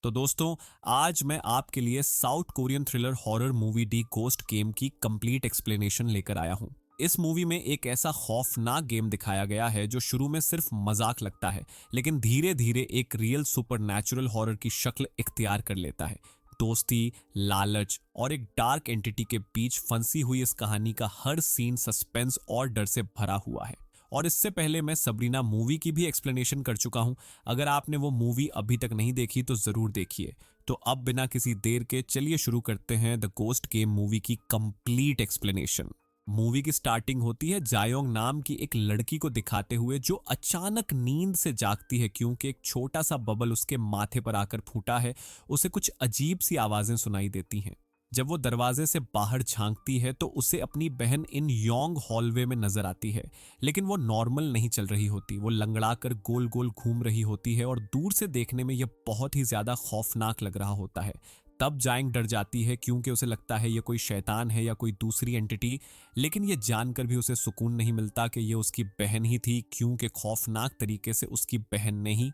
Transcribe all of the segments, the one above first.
तो दोस्तों, आज मैं आपके लिए South Korean thriller horror movie the ghost game की कंप्लीट एक्सप्लेनेशन लेकर आया हूं। इस मूवी में एक ऐसा खौफनाक गेम दिखाया गया है जो शुरू में सिर्फ मजाक लगता है, लेकिन धीरे धीरे एक रियल सुपरनैचुरल हॉरर की शक्ल इख्तियार कर लेता है। दोस्ती, लालच और एक डार्क एंटिटी के बीच फंसी हुई इस कहानी का हर सीन सस्पेंस और डर से भरा हुआ है। और इससे पहले मैं सबरीना मूवी की भी एक्सप्लेनेशन कर चुका हूं। अगर आपने वो मूवी अभी तक नहीं देखी तो जरूर देखिए। तो अब बिना किसी देर के चलिए शुरू करते हैं द गोस्ट गेम मूवी की कंप्लीट एक्सप्लेनेशन। मूवी की स्टार्टिंग होती है जायोंग नाम की एक लड़की को दिखाते हुए जो अचानक नींद से जागती है क्योंकि एक छोटा सा बबल उसके माथे पर आकर फूटा है। उसे कुछ अजीब सी आवाजें सुनाई देती हैं। जब वो दरवाजे से बाहर झांकती है तो उसे अपनी बहन इन योंग हॉलवे में नजर आती है। लेकिन वो नॉर्मल नहीं चल रही होती, वो लंगड़ा कर गोल गोल घूम रही होती है और दूर से देखने में यह बहुत ही ज्यादा खौफनाक लग रहा होता है। तब जाएंग डर जाती है क्योंकि उसे लगता है ये कोई शैतान है या कोई दूसरी एंटिटी। लेकिन ये जानकर भी उसे सुकून नहीं मिलता कि ये उसकी बहन ही थी, क्योंकि खौफनाक तरीके से उसकी बहन ने ही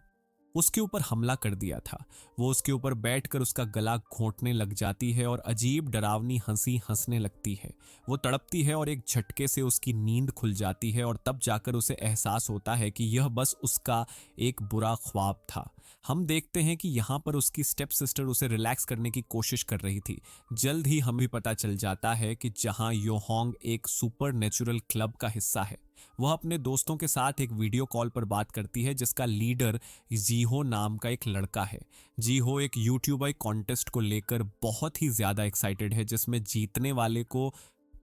उसके ऊपर हमला कर दिया था। वो उसके ऊपर बैठकर उसका गला घोंटने लग जाती है और अजीब डरावनी हंसी हंसने लगती है। वो तड़पती है और एक झटके से उसकी नींद खुल जाती है और तब जाकर उसे एहसास होता है कि यह बस उसका एक बुरा ख्वाब था। हम देखते हैं कि यहाँ पर उसकी स्टेप सिस्टर उसे रिलैक्स करने की कोशिश कर रही थी। जल्द ही हमें पता चल जाता है कि जहाँ योहोंग एक सुपर नेचुरल क्लब का हिस्सा है, वह अपने दोस्तों के साथ एक वीडियो कॉल पर बात करती है जिसका लीडर जीहो नाम का एक लड़का है। जीहो एक यूट्यूबर कॉन्टेस्ट को लेकर बहुत ही ज्यादा एक्साइटेड है जिसमें जीतने वाले को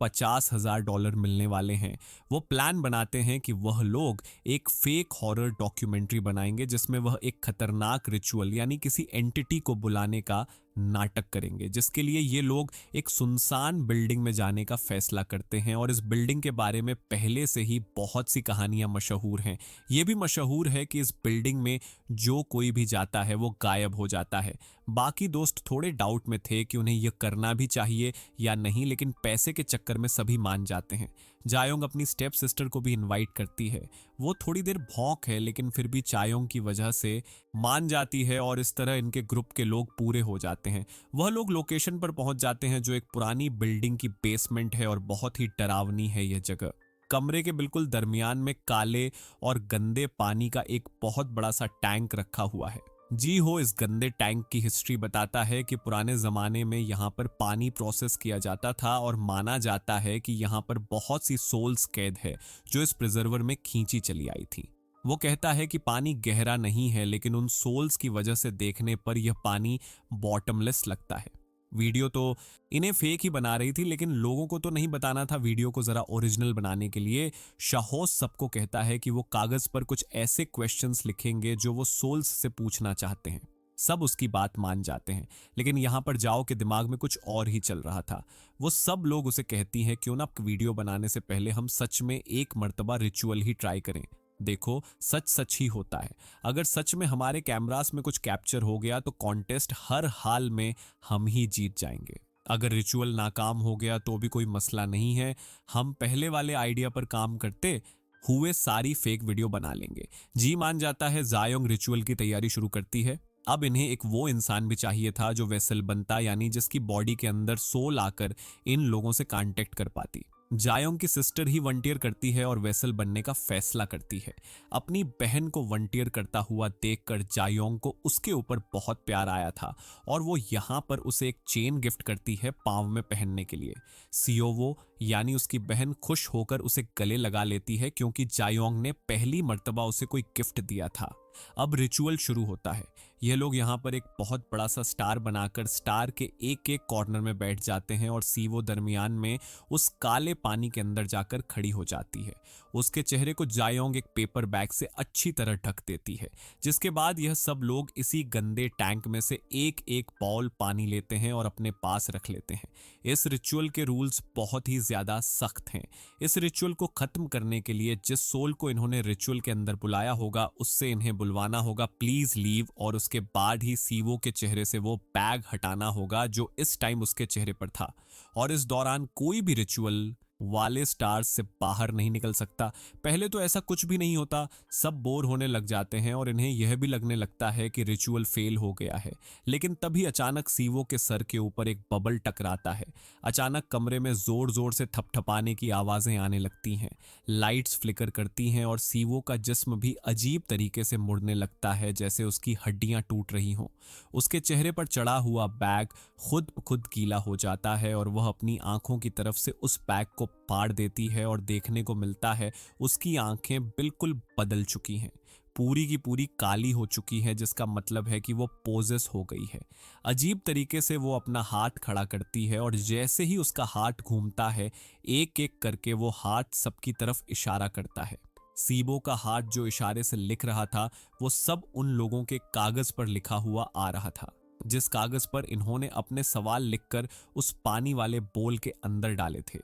$50,000 मिलने वाले हैं। वो प्लान बनाते हैं कि वह लोग एक फेक हॉरर डॉक्यूमेंट्री बनाएंगे जिसमें वह एक खतरनाक रिचुअल यानी किसी एंटिटी को बुलाने का नाटक करेंगे, जिसके लिए ये लोग एक सुनसान बिल्डिंग में जाने का फैसला करते हैं। और इस बिल्डिंग के बारे में पहले से ही बहुत सी कहानियां मशहूर हैं। ये भी मशहूर है कि इस बिल्डिंग में जो कोई भी जाता है वो गायब हो जाता है। बाकी दोस्त थोड़े डाउट में थे कि उन्हें यह करना भी चाहिए या नहीं, लेकिन पैसे के चक्कर में सभी मान जाते हैं। जायोंग अपनी स्टेप सिस्टर को भी इनवाइट करती है। वो थोड़ी देर भौंक है लेकिन फिर भी चायोंग की वजह से मान जाती है और इस तरह इनके ग्रुप के लोग पूरे हो जाते हैं। वह लोग लोकेशन पर पहुंच जाते हैं जो एक पुरानी बिल्डिंग की बेसमेंट है और बहुत ही डरावनी है यह जगह। कमरे के बिल्कुल दरमियान में काले और गंदे पानी का एक बहुत बड़ा सा टैंक रखा हुआ है। जी हो इस गंदे टैंक की हिस्ट्री बताता है कि पुराने जमाने में यहाँ पर पानी प्रोसेस किया जाता था और माना जाता है कि यहाँ पर बहुत सी सोल्स कैद है जो इस प्रिजर्वर में खींची चली आई थी। वो कहता है कि पानी गहरा नहीं है लेकिन उन सोल्स की वजह से देखने पर यह पानी बॉटमलेस लगता है। वीडियो तो इन्हें फेक ही बना रही थी लेकिन लोगों को तो नहीं बताना था वीडियो को जरा ओरिजिनल बनाने के लिए। शाहोस सबको कहता है कि वो कागज पर कुछ ऐसे क्वेश्चंस लिखेंगे जो वो सोल्स से पूछना चाहते हैं। सब उसकी बात मान जाते हैं, लेकिन यहाँ पर जाओ के दिमाग में कुछ और ही चल रहा था। वो सब लोग उसे कहती हैं क्यों ना वीडियो बनाने से पहले हम सच में एक मर्तबा रिचुअल ही ट्राई करें। देखो, सच सच ही होता है। अगर सच में हमारे कैमरास में कुछ कैप्चर हो गया तो कॉन्टेस्ट हर हाल में हम ही जीत जाएंगे। अगर रिचुअल नाकाम हो गया तो भी कोई मसला नहीं है, हम पहले वाले आइडिया पर काम करते हुए सारी फेक वीडियो बना लेंगे। जी मान जाता है। जायोंग रिचुअल की तैयारी शुरू करती है। अब इन्हें एक वो इंसान भी चाहिए था जो वेसल बनता, यानी जिसकी बॉडी के अंदर सोल आकर इन लोगों से कांटेक्ट कर पाती। जायोंग की सिस्टर ही वंटियर करती है और वेसल बनने का फैसला करती है। अपनी बहन को वंटियर करता हुआ देखकर जायोंग को उसके ऊपर बहुत प्यार आया था और वो यहाँ पर उसे एक चेन गिफ्ट करती है पांव में पहनने के लिए। सियोवो यानी उसकी बहन खुश होकर उसे गले लगा लेती है क्योंकि जायोंग ने पहली मर्तबा उसे कोई गिफ्ट दिया था। अब रिचुअल शुरू होता है। ये लोग यहाँ पर एक बहुत बड़ा सा स्टार बनाकर स्टार के एक एक कॉर्नर में बैठ जाते हैं और सीवो दरमियान में उस काले पानी के अंदर जाकर खड़ी हो जाती है। उसके चेहरे को जायोंग एक पेपर बैग से अच्छी तरह ढक देती है, जिसके बाद यह सब लोग इसी गंदे टैंक में से एक एक बाउल पानी लेते हैं और अपने पास रख लेते हैं। इस रिचुअल के रूल्स बहुत ही ज्यादा सख्त हैं। इस रिचुअल को खत्म करने के लिए जिस सोल को इन्होंने रिचुअल के अंदर बुलाया होगा उससे इन्हें बुलवाना होगा प्लीज लीव, और उसके बाद ही सीवो के चेहरे से वो बैग हटाना होगा जो इस टाइम उसके चेहरे पर था। और इस दौरान कोई भी रिचुअल वाले स्टार्स से बाहर नहीं निकल सकता। पहले तो ऐसा कुछ भी नहीं होता, सब बोर होने लग जाते हैं और इन्हें यह भी लगने लगता है कि रिचुअल फेल हो गया है। लेकिन तभी अचानक सीवो के सर के ऊपर एक बबल टकराता है। अचानक कमरे में जोर जोर से थपथपाने की आवाजें आने लगती हैं, लाइट्स फ्लिकर करती हैं और सीवो का जिस्म भी अजीब तरीके से मुड़ने लगता है, जैसे उसकी हड्डियां टूट रही हों। उसके चेहरे पर चढ़ा हुआ बैग खुद ब खुद गीला हो जाता है और वह अपनी आंखों की तरफ से उस बैग को फाड़ देती है और देखने को मिलता है उसकी आंखें बिल्कुल बदल चुकी हैं, पूरी की पूरी काली हो चुकी है, जिसका मतलब है कि वो पोजेस हो गई है। अजीब तरीके से वो अपना हाथ खड़ा करती है और जैसे ही उसका हाथ घूमता है, एक एक करके वो हाथ सबकी तरफ इशारा करता है। सीबो का हाथ जो इशारे से लिख रहा था, वो सब उन लोगों के कागज पर लिखा हुआ आ रहा था, जिस कागज पर इन्होंने अपने सवाल लिखकर उस पानी वाले बोल के अंदर डाले थे।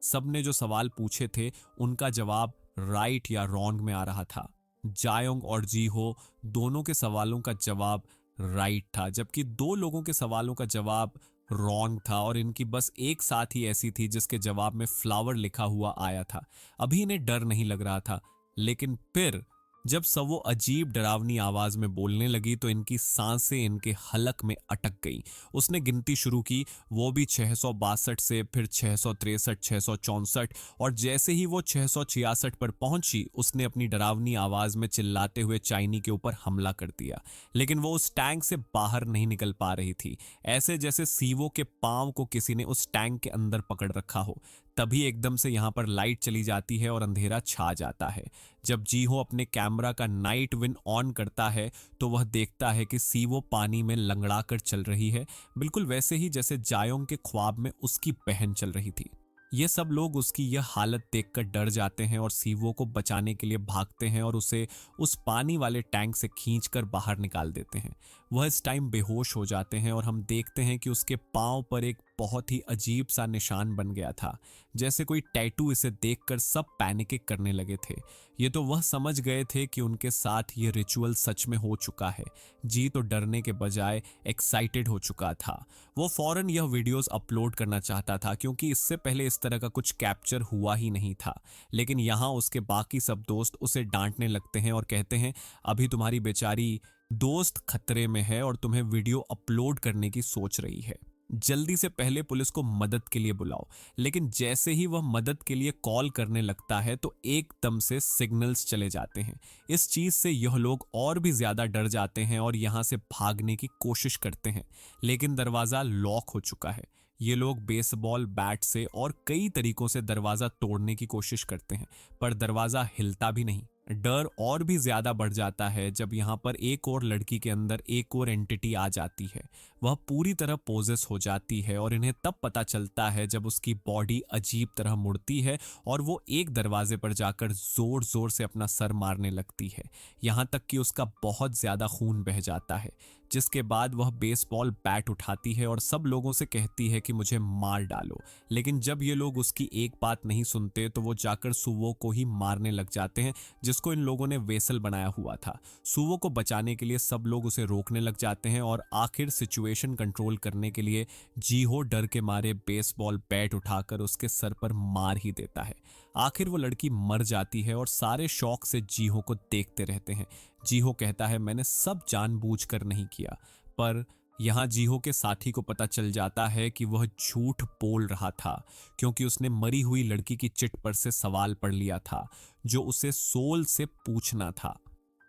सबने जो सवाल पूछे थे उनका जवाब राइट या रॉन्ग में आ रहा था। जायोंग और जी हो दोनों के सवालों का जवाब राइट था, जबकि दो लोगों के सवालों का जवाब रॉन्ग था और इनकी बस एक साथ ही ऐसी थी जिसके जवाब में फ्लावर लिखा हुआ आया था। अभी इन्हें डर नहीं लग रहा था, लेकिन फिर जब सब वो अजीब डरावनी आवाज में बोलने लगी तो इनकी सांसें इनके हलक में अटक गई। उसने गिनती शुरू की, वो भी 662 से, फिर 663, 664, और जैसे ही वो 666 पर पहुंची उसने अपनी डरावनी आवाज में चिल्लाते हुए चाइनी के ऊपर हमला कर दिया। लेकिन वो उस टैंक से बाहर नहीं निकल पा रही थी, ऐसे जैसे सीवो के पांव को किसी ने उस टैंक के अंदर पकड़ रखा हो। तभी एकदम से यहां पर लाइट चली जाती है और अंधेरा छा जाता है। जब जीहो अपने कैमरा का नाइट विन ऑन करता है तो वह देखता है कि सीवो पानी में लंगड़ा कर चल रही है, बिल्कुल वैसे ही जैसे जायोंग के ख्वाब में उसकी बहन चल रही थी। ये सब लोग उसकी यह हालत देखकर डर जाते हैं और सीवो को बचाने के लिए भागते हैं और उसे उस पानी वाले टैंक से खींचकर बाहर निकाल देते हैं। वह इस टाइम बेहोश हो जाते हैं और हम देखते हैं कि उसके पांव पर एक बहुत ही अजीब सा निशान बन गया था, जैसे कोई टैटू। इसे देखकर सब पैनिक करने लगे थे। ये तो वह समझ गए थे कि उनके साथ ये रिचुअल सच में हो चुका है। जी तो डरने के बजाय एक्साइटेड हो चुका था। वो फौरन यह वीडियोस अपलोड करना चाहता था क्योंकि इससे पहले इस तरह का कुछ कैप्चर हुआ ही नहीं था। लेकिन यहाँ उसके बाकी सब दोस्त उसे डांटने लगते हैं और कहते हैं, अभी तुम्हारी बेचारी दोस्त खतरे में है और तुम्हें वीडियो अपलोड करने की सोच रही है। जल्दी से पहले पुलिस को मदद के लिए बुलाओ। लेकिन जैसे ही वह मदद के लिए कॉल करने लगता है तो एकदम से सिग्नल्स चले जाते हैं। इस चीज से यह लोग और भी ज्यादा डर जाते हैं और यहां से भागने की कोशिश करते हैं, लेकिन दरवाजा लॉक हो चुका है। ये लोग बेसबॉल बैट से और कई तरीकों से दरवाजा तोड़ने की कोशिश करते हैं, पर दरवाजा हिलता भी नहीं। डर और भी ज्यादा बढ़ जाता है जब यहाँ पर एक और लड़की के अंदर एक और एंटिटी आ जाती है। वह पूरी तरह पोजेस हो जाती है और इन्हें तब पता चलता है जब उसकी बॉडी अजीब तरह मुड़ती है और वो एक दरवाजे पर जाकर जोर जोर से अपना सर मारने लगती है, यहाँ तक कि उसका बहुत ज्यादा खून बह जाता है। जिसके बाद वह बेसबॉल बैट उठाती है और सब लोगों से कहती है कि मुझे मार डालो। लेकिन जब ये लोग उसकी एक बात नहीं सुनते तो वो जाकर सुवो को ही मारने लग जाते हैं, जिसको इन लोगों ने वेसल बनाया हुआ था। सुवो को बचाने के लिए सब लोग उसे रोकने लग जाते हैं और आखिर सिचुएशन कंट्रोल करने के लिए जीहो डर के मारे बेसबॉल बैट उठाकर उसके सर पर मार ही देता है। आखिर वो लड़की मर जाती है और सारे शौक से जीहो को देखते रहते हैं। जीहो कहता है, मैंने सब जानबूझकर नहीं किया। पर यहाँ जीहो के साथी को पता चल जाता है कि वह झूठ बोल रहा था, क्योंकि उसने मरी हुई लड़की की चिट पर से सवाल पढ़ लिया था जो उसे सोल से पूछना था।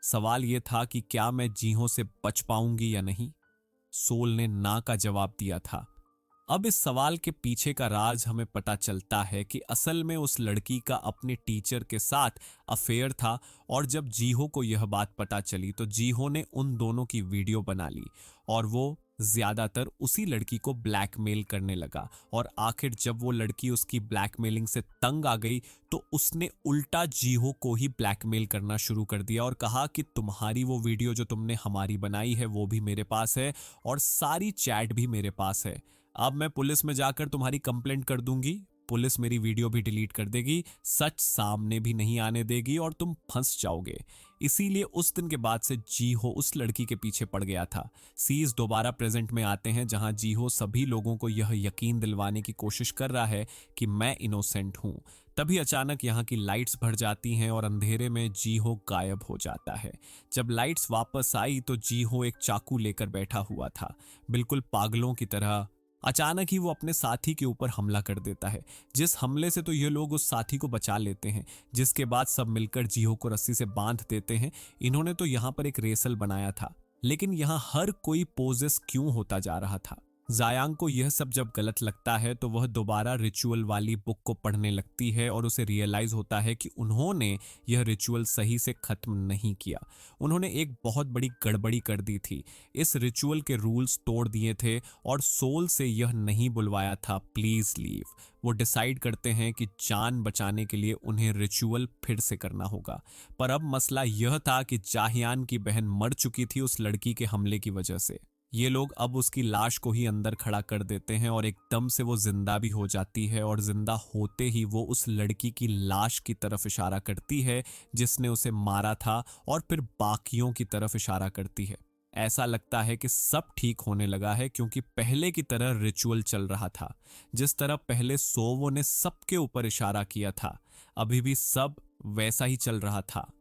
सवाल यह था कि क्या मैं जीहो से बच पाऊंगी या नहीं। सोल ने ना का जवाब दिया था। अब इस सवाल के पीछे का राज हमें पता चलता है कि असल में उस लड़की का अपने टीचर के साथ अफेयर था, और जब जीहो को यह बात पता चली तो जीहो ने उन दोनों की वीडियो बना ली और वो ज्यादातर उसी लड़की को ब्लैकमेल करने लगा। और आखिर जब वो लड़की उसकी ब्लैकमेलिंग से तंग आ गई तो उसने उल्टा जीहो को ही ब्लैकमेल करना शुरू कर दिया और कहा कि तुम्हारी वो वीडियो जो तुमने हमारी बनाई है वो भी मेरे पास है और सारी चैट भी मेरे पास है। अब मैं पुलिस में जाकर तुम्हारी कंप्लेंट कर दूंगी, पुलिस मेरी वीडियो भी डिलीट कर देगी, सच सामने भी नहीं आने देगी और तुम फंस जाओगे। इसीलिए उस दिन के बाद से जी हो उस लड़की के पीछे पड़ गया था। सीज दोबारा प्रेजेंट में आते हैं जहां जी हो सभी लोगों को यह यकीन दिलवाने की कोशिश कर रहा है कि मैं इनोसेंट हूं। तभी अचानक यहाँ की लाइट्स भर जाती हैं और अंधेरे में जी हो गायब हो जाता है। जब लाइट्स वापस आई तो जी हो एक चाकू लेकर बैठा हुआ था, बिल्कुल पागलों की तरह। अचानक ही वो अपने साथी के ऊपर हमला कर देता है, जिस हमले से तो ये लोग उस साथी को बचा लेते हैं, जिसके बाद सब मिलकर जीहो को रस्सी से बांध देते हैं। इन्होंने तो यहाँ पर एक रेसल बनाया था, लेकिन यहाँ हर कोई पोजेस क्यों होता जा रहा था। जायांग को यह सब जब गलत लगता है तो वह दोबारा रिचुअल वाली बुक को पढ़ने लगती है और उसे रियलाइज होता है कि उन्होंने यह रिचुअल सही से खत्म नहीं किया। उन्होंने एक बहुत बड़ी गड़बड़ी कर दी थी, इस रिचुअल के रूल्स तोड़ दिए थे और सोल से यह नहीं बुलवाया था प्लीज लीव। वो डिसाइड करते हैं कि जान बचाने के लिए उन्हें रिचुअल फिर से करना होगा। पर अब मसला यह था कि जाहियान की बहन मर चुकी थी उस लड़की के हमले की वजह से। ये लोग अब उसकी लाश को ही अंदर खड़ा कर देते हैं और एकदम से वो जिंदा भी हो जाती है और जिंदा होते ही वो उस लड़की की लाश की तरफ इशारा करती है जिसने उसे मारा था और फिर बाकियों की तरफ इशारा करती है। ऐसा लगता है कि सब ठीक होने लगा है क्योंकि पहले की तरह रिचुअल चल रहा था। जिस तरह पहले सोवो ने सबके ऊपर इशारा किया था, अभी भी सब वैसा ही चल रहा था।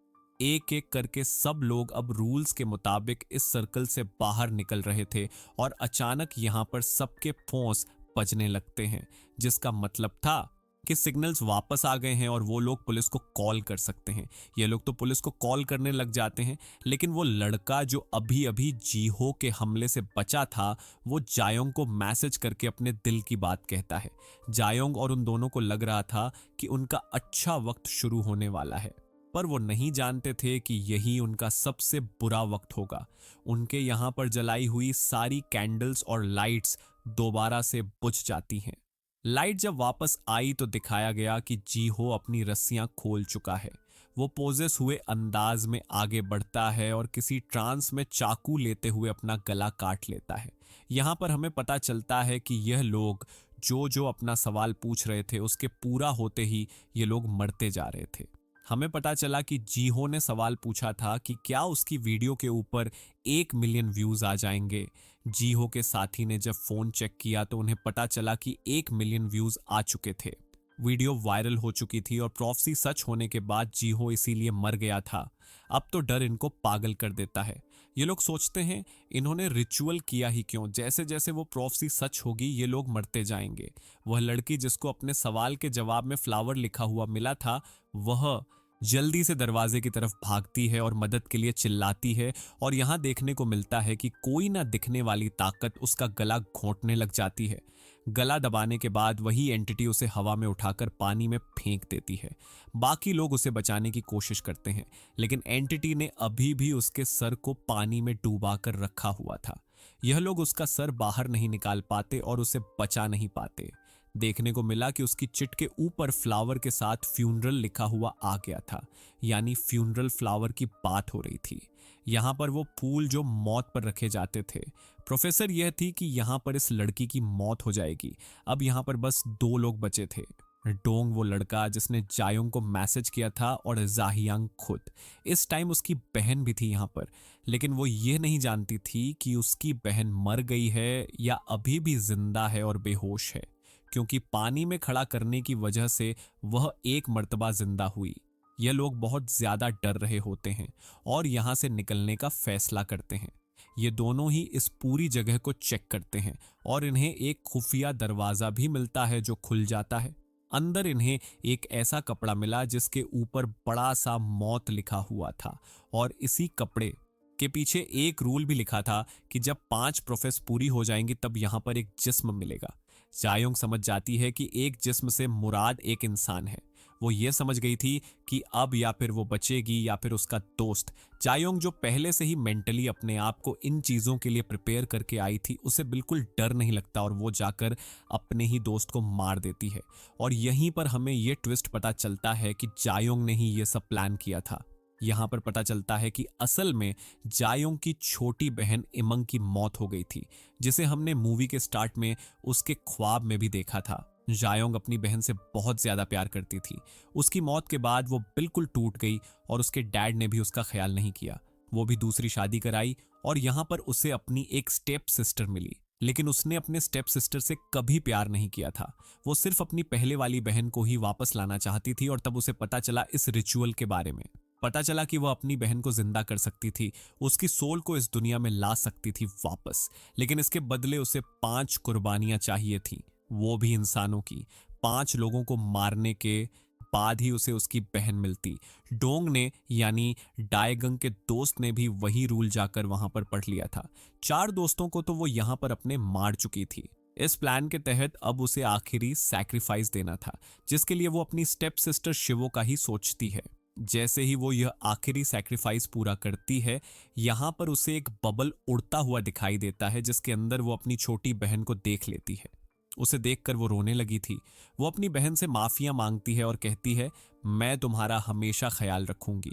एक एक करके सब लोग अब रूल्स के मुताबिक इस सर्कल से बाहर निकल रहे थे और अचानक यहाँ पर सबके फोन्स बजने लगते हैं, जिसका मतलब था कि सिग्नल्स वापस आ गए हैं और वो लोग पुलिस को कॉल कर सकते हैं। ये लोग तो पुलिस को कॉल करने लग जाते हैं, लेकिन वो लड़का जो अभी अभी जीहो के हमले से बचा था, वो जायोंग को मैसेज करके अपने दिल की बात कहता है। जायोंग और उन दोनों को लग रहा था कि उनका अच्छा वक्त शुरू होने वाला है, पर वो नहीं जानते थे कि यही उनका सबसे बुरा वक्त होगा। उनके यहाँ पर जलाई हुई सारी कैंडल्स और लाइट्स दोबारा से बुझ जाती हैं। लाइट जब वापस आई तो दिखाया गया कि जीहो अपनी रस्सियां खोल चुका है। वो पोजेस हुए अंदाज में आगे बढ़ता है और किसी ट्रांस में चाकू लेते हुए अपना गला काट लेता है। यहाँ पर हमें पता चलता है कि यह लोग जो जो अपना सवाल पूछ रहे थे उसके पूरा होते ही ये लोग मरते जा रहे थे। हमें पता चला कि जीहो ने सवाल पूछा था कि क्या उसकी वीडियो के ऊपर 1 मिलियन व्यूज आ जाएंगे। जीहो के साथी ने जब फोन चेक किया तो उन्हें पता चला कि 1 मिलियन व्यूज आ चुके थे। वीडियो वायरल हो चुकी थी और प्रॉफसी सच होने के बाद जीहो इसीलिए मर गया था। अब तो डर इनको पागल कर देता है। ये लोग सोचते हैं इन्होंने रिचुअल किया ही क्यों, जैसे जैसे वो प्रॉफसी सच होगी ये लोग मरते जाएंगे। वह लड़की जिसको अपने सवाल के जवाब में फ्लावर लिखा हुआ मिला था, वह जल्दी से दरवाजे की तरफ भागती है और मदद के लिए चिल्लाती है और यहां देखने को मिलता है कि कोई ना दिखने वाली ताकत उसका गला घोंटने लग जाती है। गला दबाने के बाद वही एंटिटी उसे हवा में उठाकर पानी में फेंक देती है। बाकी लोग उसे बचाने की कोशिश करते हैं, लेकिन एंटिटी ने अभी भी उसके सर को पानी में डूबा कर रखा हुआ था। यह लोग उसका सर बाहर नहीं निकाल पाते और उसे बचा नहीं पाते। देखने को मिला कि उसकी चिट के ऊपर फ्लावर के साथ फ्यूनरल लिखा हुआ आ गया था, यानी फ्यूनरल फ्लावर की बात हो रही थी। यहाँ पर वो फूल जो मौत पर रखे जाते थे। प्रोफेसर यह थी कि यहाँ पर इस लड़की की मौत हो जाएगी। अब यहाँ पर बस 2 लोग बचे थे, डोंग वो लड़का जिसने जायोंग को मैसेज किया था और जाहियांग खुद। इस टाइम उसकी बहन भी थी यहाँ पर, लेकिन वो ये नहीं जानती थी कि उसकी बहन मर गई है या अभी भी जिंदा है और बेहोश है, क्योंकि पानी में खड़ा करने की वजह से वह एक मर्तबा जिंदा हुई। यह लोग बहुत ज्यादा डर रहे होते हैं और यहां से निकलने का फैसला करते हैं। ये दोनों ही इस पूरी जगह को चेक करते हैं और इन्हें एक खुफिया दरवाजा भी मिलता है जो खुल जाता है। अंदर इन्हें एक ऐसा कपड़ा मिला जिसके ऊपर बड़ा सा मौत लिखा हुआ था और इसी कपड़े के पीछे एक रूल भी लिखा था कि जब 5 प्रोफेस पूरी हो जाएंगी तब यहां पर एक जिस्म मिलेगा। जायोंग समझ जाती है कि एक जिस्म से मुराद एक इंसान है। वो ये समझ गई थी कि अब या फिर वो बचेगी या फिर उसका दोस्त। जायोंग जो पहले से ही मेंटली अपने आप को इन चीजों के लिए प्रिपेयर करके आई थी, उसे बिल्कुल डर नहीं लगता और वो जाकर अपने ही दोस्त को मार देती है। और यहीं पर हमें ये ट्विस्ट पता चलता है कि जायोंग ने ही ये सब प्लान किया था। यहाँ पर पता चलता है कि असल में जायोंग की छोटी बहन इमंग की मौत हो गई थी, जिसे हमने मूवी के स्टार्ट में उसके ख्वाब में भी देखा था। जायोंग अपनी बहन से बहुत ज्यादा प्यार करती थी। उसकी मौत के बाद वो बिल्कुल टूट गई और उसके डैड ने भी उसका ख्याल नहीं किया। वो भी दूसरी शादी कराई और यहाँ पर उसे अपनी एक स्टेप सिस्टर मिली, लेकिन उसने अपने स्टेप सिस्टर से कभी प्यार नहीं किया था। वो सिर्फ अपनी पहले वाली बहन को ही वापस लाना चाहती थी और तब उसे पता चला इस रिचुअल के बारे में। पता चला कि वो अपनी बहन को जिंदा कर सकती थी, उसकी सोल को इस दुनिया में ला सकती थी वापस, लेकिन इसके बदले उसे 5 कुर्बानियां चाहिए थी, वो भी इंसानों की। 5 लोगों को मारने के बाद ही उसे उसकी बहन मिलती। डोंग ने यानी डायगंग के दोस्त ने भी वही रूल जाकर वहां पर पढ़ लिया था। 4 दोस्तों को तो वो यहां पर अपने मार चुकी थी। इस प्लान के तहत अब उसे आखिरी सैक्रिफाइस देना था, जिसके लिए वो अपनी स्टेप सिस्टर शिवो का ही सोचती है। जैसे ही वो यह आखिरी सैक्रिफाइस पूरा करती है, यहां पर उसे एक बबल उड़ता हुआ दिखाई देता है, जिसके अंदर वो अपनी छोटी बहन को देख लेती है। उसे देखकर वो रोने लगी थी। वो अपनी बहन से माफिया मांगती है और कहती है, मैं तुम्हारा हमेशा ख्याल रखूंगी,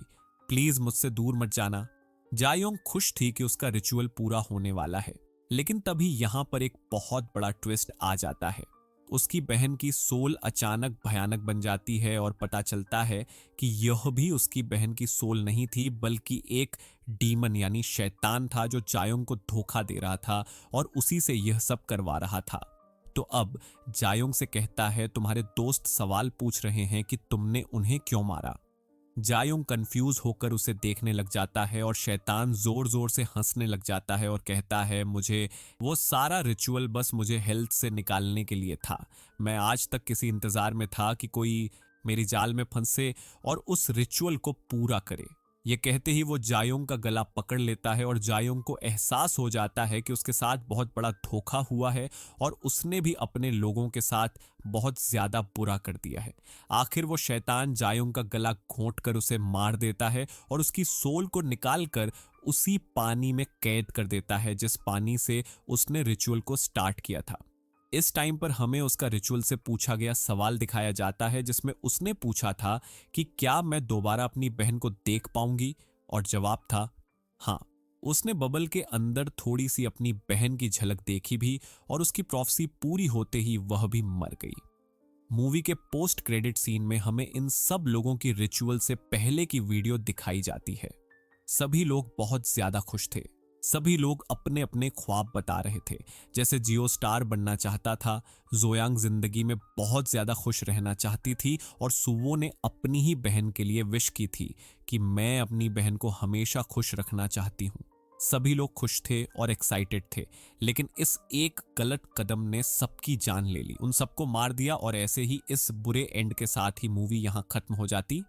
प्लीज मुझसे दूर मत जाना। जायोंग खुश थी कि उसका रिचुअल पूरा होने वाला है, लेकिन तभी यहां पर एक बहुत बड़ा ट्विस्ट आ जाता है। उसकी बहन की सोल अचानक भयानक बन जाती है और पता चलता है कि यह भी उसकी बहन की सोल नहीं थी, बल्कि एक डीमन यानी शैतान था जो जायोंग को धोखा दे रहा था और उसी से यह सब करवा रहा था। तो अब जायोंग से कहता है, तुम्हारे दोस्त सवाल पूछ रहे हैं कि तुमने उन्हें क्यों मारा। जायोंग कंफ्यूज होकर उसे देखने लग जाता है और शैतान जोर जोर से हंसने लग जाता है और कहता है, मुझे वो सारा रिचुअल बस मुझे हेल्थ से निकालने के लिए था। मैं आज तक किसी इंतजार में था कि कोई मेरी जाल में फंसे और उस रिचुअल को पूरा करे। ये कहते ही वो जायोंग का गला पकड़ लेता है और जायोंग को एहसास हो जाता है कि उसके साथ बहुत बड़ा धोखा हुआ है और उसने भी अपने लोगों के साथ बहुत ज्यादा बुरा कर दिया है। आखिर वो शैतान जायोंग का गला घोंट कर उसे मार देता है और उसकी सोल को निकाल कर उसी पानी में कैद कर देता है जिस पानी से उसने रिचुअल को स्टार्ट किया था। इस टाइम पर हमें उसका रिचुअल से पूछा गया सवाल दिखाया जाता है, जिसमें उसने पूछा था कि क्या मैं दोबारा अपनी बहन को देख पाऊंगी, और जवाब था हाँ। उसने बबल के अंदर थोड़ी सी अपनी बहन की झलक देखी भी और उसकी प्रोफेसी पूरी होते ही वह भी मर गई। मूवी के पोस्ट क्रेडिट सीन में हमें इन सब लोगों की रिचुअल से पहले की वीडियो दिखाई जाती है। सभी लोग बहुत ज्यादा खुश थे। सभी लोग अपने अपने ख्वाब बता रहे थे। जैसे जियो स्टार बनना चाहता था, जोयांग जिंदगी में बहुत ज्यादा खुश रहना चाहती थी और सुवो ने अपनी ही बहन के लिए विश की थी कि मैं अपनी बहन को हमेशा खुश रखना चाहती हूँ। सभी लोग खुश थे और एक्साइटेड थे, लेकिन इस एक गलत कदम ने सबकी जान ले ली, उन सबको मार दिया और ऐसे ही इस बुरे एंड के साथ ही मूवी यहां खत्म हो जाती।